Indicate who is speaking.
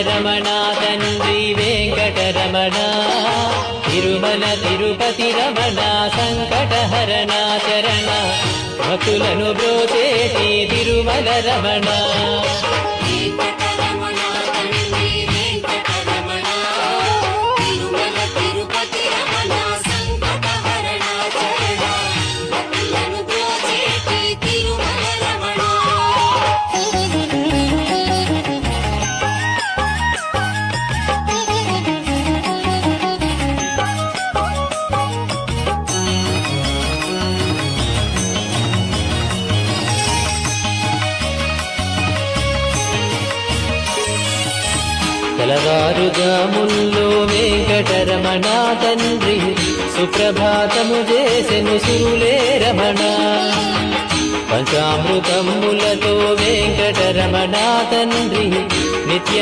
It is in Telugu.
Speaker 1: రమణ తండ్రి వెంకటరమణ తిరుమల తిరుపతి రమణ సంకటహరణ చరణ భక్తులను బ్రోచేటి తిరుమల రమణ తెల్లవారుజాముల్లో వెంకటరమణ తండ్రి సుప్రభాతము చేసెను సురులే రమణ పంచామృతములతో వెంకటరమణ తండ్రి నిత్య